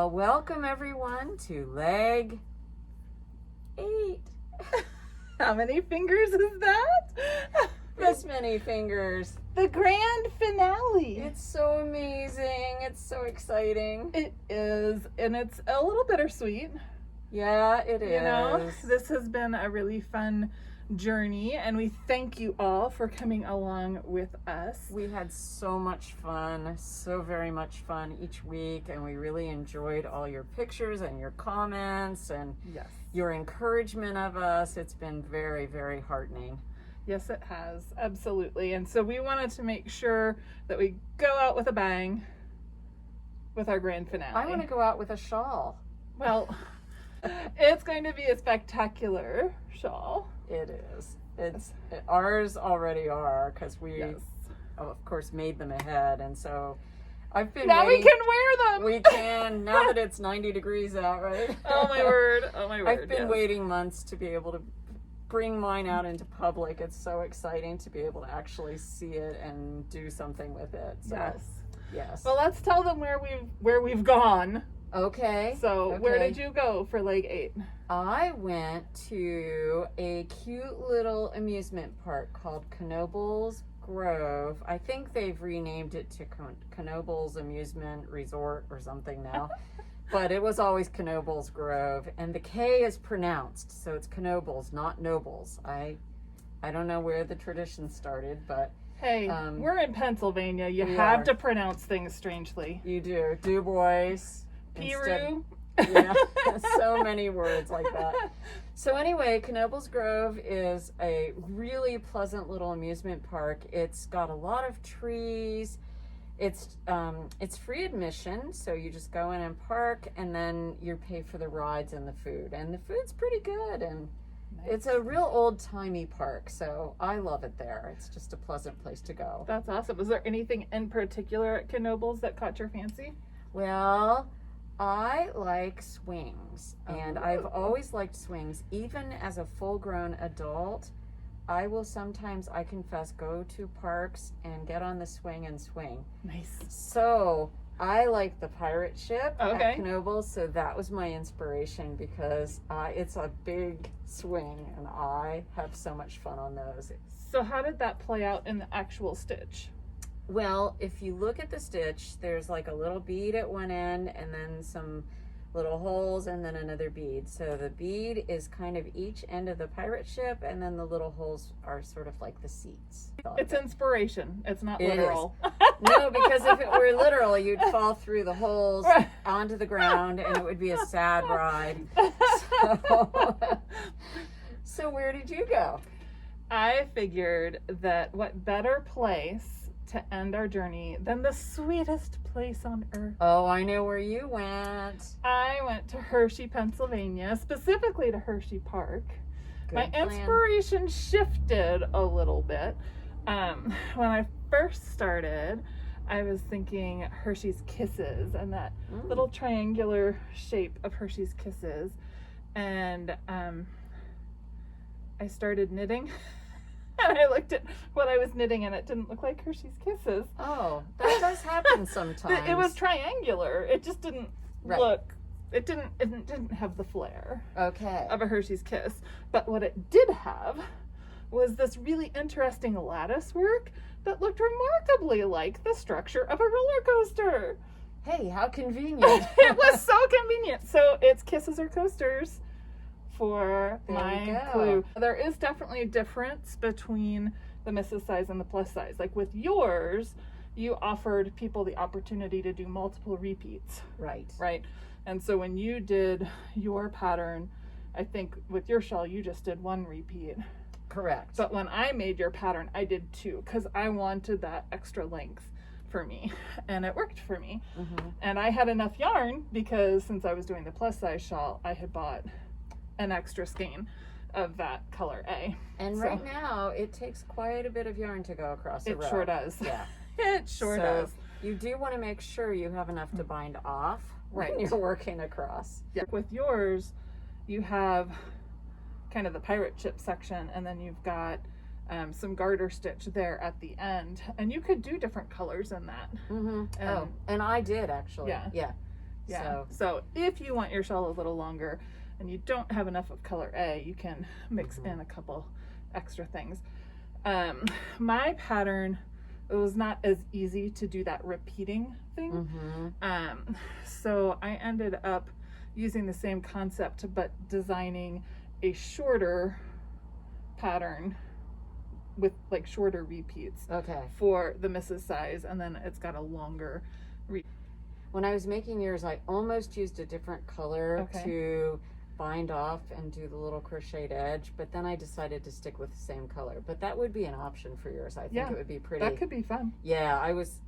Well, welcome everyone to leg 8. How many fingers is that? This many fingers. The grand finale. It's so amazing. It's so exciting. It is, and it's a little bittersweet. Yeah, it is. You know, this has been a really fun journey, and we thank you all for coming along with us. We had so much fun, so very much fun each week, and we really enjoyed all your pictures and your comments and Yes. your encouragement of us. It's been very, very heartening. Yes, it has. Absolutely. And so we wanted to make sure that we go out with a bang with our grand finale. I want to go out with a shawl. Well, it's going to be a spectacular shawl. It is. Ours already are, because we, Yes. of course, made them ahead, and so I've been Now waiting. we can wear them. We can, now that it's 90 degrees out, right? Oh my word. Oh my word. I've been yes. waiting months to be able to bring mine out into public. It's so exciting to be able to actually see it and do something with it. So, Yes. yes. Well, let's tell them where we've gone. Okay. So, okay. where did you go for leg 8? I went to a cute little amusement park called Knoebels Grove. I think they've renamed it to Knoebels Amusement Resort or something now. But it was always Knoebels Grove. And the K is pronounced, so it's Knoebels, not Nobles. I don't know where the tradition started, but... Hey, we're in Pennsylvania. You have to pronounce things strangely. You do. Du Bois. Peru. Yeah, so many words like that. So anyway, Knoebels Grove is a really pleasant little amusement park. It's got a lot of trees. It's free admission, so you just go in and park, and then you pay for the rides and the food. And the food's pretty good, and it's a real old-timey park, so I love it there. It's just a pleasant place to go. That's awesome. Was there anything in particular at Knoebels that caught your fancy? Well, I like swings, and I've always liked swings. Even as a full-grown adult, I will sometimes, I confess, go to parks and get on the swing and swing. Nice. So I like the pirate ship at Okay. Knoebels, so that was my inspiration, because it's a big swing, and I have so much fun on those. So how did that play out in the actual stitch? Well, if you look at the stitch, there's like a little bead at one end, and then some little holes, and then another bead. So the bead is kind of each end of the pirate ship, and then the little holes are sort of like the seats. It's inspiration. It's not It literal. No, because if it were literal, you'd fall through the holes onto the ground, and it would be a sad ride. So where did you go? I figured that what better place to end our journey than the sweetest place on earth. Oh, I know where you went. I went to Hershey, Pennsylvania, specifically to Hershey Park. Good My plan. inspiration shifted a little bit. When I first started, I was thinking Hershey's Kisses and that little triangular shape of Hershey's Kisses. And I started knitting. And I looked at what I was knitting, and it didn't look like Hershey's Kisses. Oh, that does happen sometimes. It was triangular. It just didn't Right. It didn't have the flair Okay. of a Hershey's Kiss. But what it did have was this really interesting lattice work that looked remarkably like the structure of a roller coaster. Hey, how convenient. It was so convenient. So it's kisses or coasters for There my you go. clue. There is definitely a difference between the Mrs. size and the plus size. Like with yours, you offered people the opportunity to do multiple repeats, Right. right? And so when you did your pattern, I think with your shawl, you just did 1 repeat. Correct. But when I made your pattern, I did 2 because I wanted that extra length for me, and it worked for me. And I had enough yarn because since I was doing the plus size shawl, I had bought an extra skein of that color A. And So- right now, it takes quite a bit of yarn to go across the row. It sure does. Yeah. It sure So does. You do want to make sure you have enough to bind off when Right. you're working across. Yeah. With yours, you have kind of the pirate ship section, and then you've got some garter stitch there at the end, and you could do different colors in that. Oh, and I did actually. Yeah. Yeah. Yeah. So if you want your shawl a little longer and you don't have enough of color A, you can mix in a couple extra things. My pattern, it was not as easy to do that repeating thing. So I ended up using the same concept but designing a shorter pattern with like shorter repeats for the missus size, and then it's got a longer When I was making yours, I almost used a different color to bind off and do the little crocheted edge, but then I decided to stick with the same color. But that would be an option for yours. I think it would be pretty. That could be fun. Yeah, I was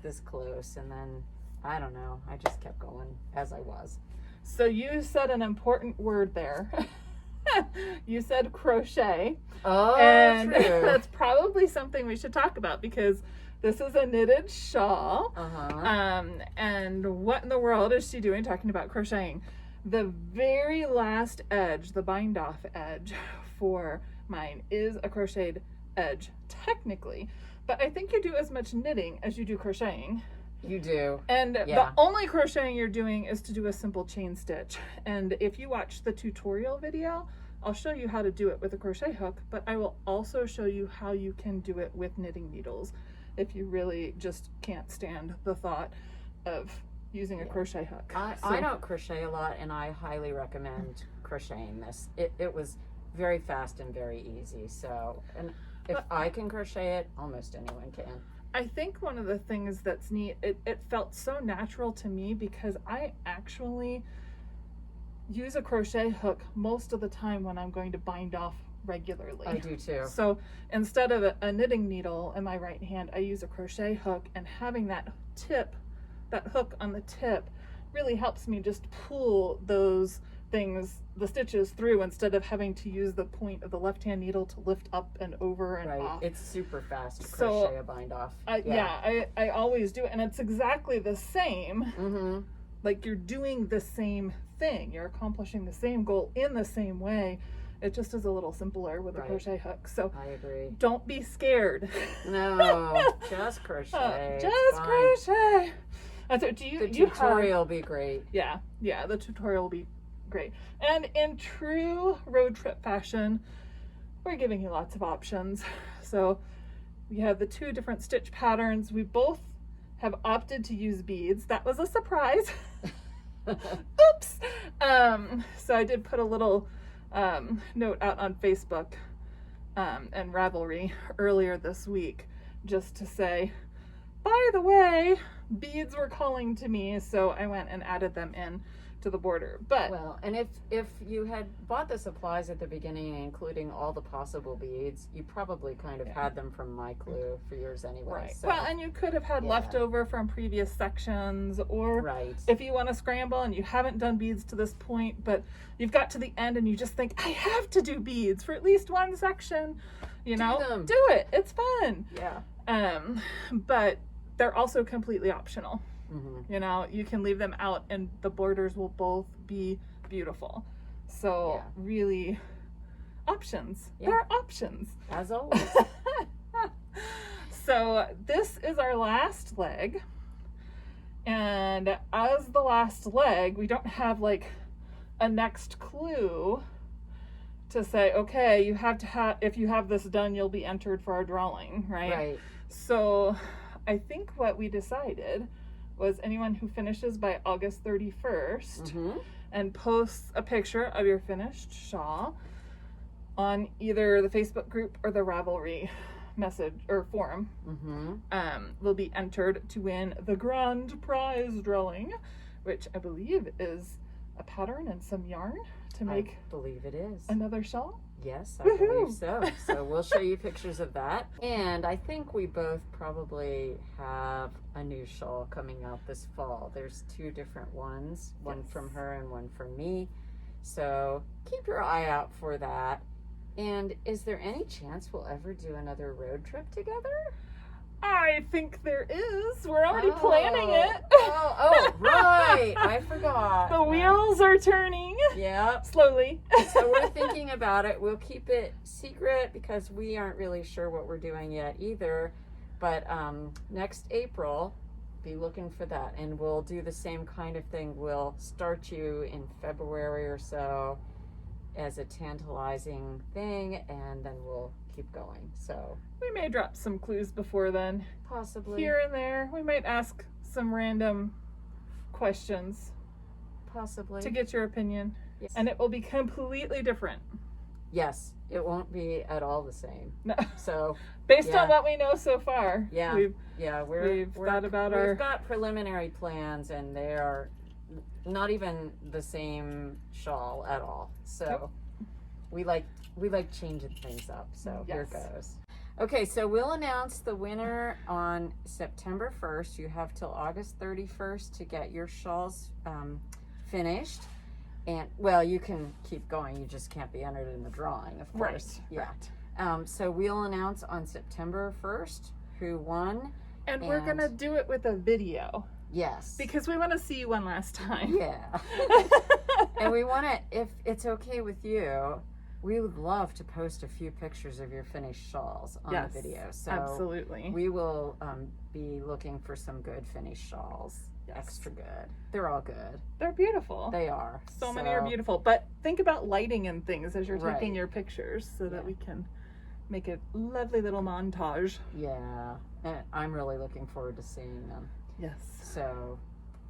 this close, and then I don't know, I just kept going as I was. So you said an important word there. You said crochet. Oh, and true. That's probably something we should talk about, because this is a knitted shawl. And what in the world is she doing talking about crocheting? The very last edge, the bind off edge for mine, is a crocheted edge technically, but I think you do as much knitting as you do crocheting. You do. And the only crocheting you're doing is to do a simple chain stitch. And if you watch the tutorial video, I'll show you how to do it with a crochet hook, but I will also show you how you can do it with knitting needles if you really just can't stand the thought of using a crochet hook. I don't crochet a lot, and I highly recommend crocheting this. It was very fast and very easy. So, and if I can crochet it, almost anyone can. I think one of the things that's neat, it felt so natural to me because I actually use a crochet hook most of the time when I'm going to bind off regularly. I do too. So instead of a knitting needle in my right hand, I use a crochet hook, and having that hook on the tip really helps me just pull those things, the stitches through, instead of having to use the point of the left hand needle to lift up and over and off. It's super fast to crochet a bind off. I always do it, and it's exactly the same. Like you're doing the same thing, you're accomplishing the same goal in the same way. It just is a little simpler with a crochet hook. So I agree. Don't be scared. No, just crochet. Just crochet. So the tutorial will be great. Yeah, the tutorial will be great. And in true road trip fashion, we're giving you lots of options. So we have the 2 different stitch patterns. We both have opted to use beads. That was a surprise. Oops. So I did put a little note out on Facebook and Ravelry earlier this week, just to say, by the way, beads were calling to me, so I went and added them in to the border. But well, and if you had bought the supplies at the beginning, including all the possible beads, you probably kind of had them from My Clue for yours anyway. Right. So. Well, and you could have had leftover from previous sections, or if you want to scramble and you haven't done beads to this point, but you've got to the end and you just think, I have to do beads for at least one section, do it. It's fun. Yeah. But they're also completely optional. You can leave them out and the borders will both be beautiful. So really, options. There are options. As always. So this is our last leg. And as the last leg, we don't have like a next clue to say, okay, you have to have, if you have this done, you'll be entered for our drawing, right? So I think what we decided was anyone who finishes by August 31st and posts a picture of your finished shawl on either the Facebook group or the Ravelry message or forum will be entered to win the grand prize drawing, which I believe is a pattern and some yarn to make. I believe it is. Another shawl? Yes, I believe so. So we'll show you pictures of that. And I think we both probably have a new shawl coming out this fall. There's 2 different ones, one from her and one from me. So keep your eye out for that. And is there any chance we'll ever do another road trip together? I think there is. We're already planning it. Right. I forgot. The wheels are turning. Yeah. Slowly. So we're thinking about it. We'll keep it secret because we aren't really sure what we're doing yet either. But next April, be looking for that. And we'll do the same kind of thing. We'll start you in February or so as a tantalizing thing, and then we'll keep going. So we may drop some clues before then. possibly. Here and there. We might ask some random questions Possibly. to get your opinion. Yes. And it will be completely different. Yes, it won't be at all the same. No. So Based Yeah. on what we know so far. yeah, We've we've thought about we've got preliminary plans, and they are not even the same shawl at all. So we like changing things up. So here Yes. goes. Okay, so we'll announce the winner on September 1st. You have till August 31st to get your shawls finished. And well, you can keep going. You just can't be entered in the drawing, of course. Right. Yeah. Right. So we'll announce on September 1st who won. And we're going to do it with a video Yes. because we want to see you one last time. Yeah. And we want to, if it's okay with you, we would love to post a few pictures of your finished shawls on Yes, the video. So absolutely. we will be looking for some good finished shawls. Yes. Extra good. They're all good. They're beautiful. They are. So many are beautiful. But think about lighting and things as you're taking Right. your pictures so that Yeah. we can make a lovely little montage. Yeah. And I'm really looking forward to seeing them. Yes. So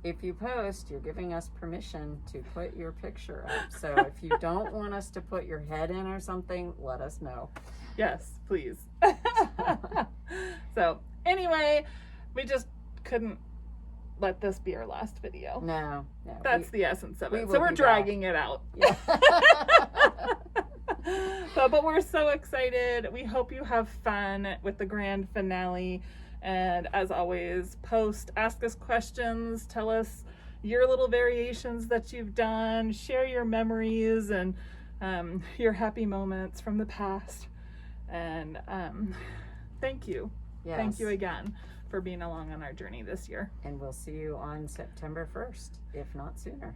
if you post, you're giving us permission to put your picture up. So if you don't want us to put your head in or something, let us know. Yes, please. So anyway, we just couldn't let this be our last video. No. That's the essence of we it. will So we're be dragging it out. Yeah. But we're so excited. We hope you have fun with the grand finale. And as always, post, ask us questions, tell us your little variations that you've done, share your memories and your happy moments from the past. And thank you. Yes. Thank you again for being along on our journey this year. And we'll see you on September 1st, if not sooner.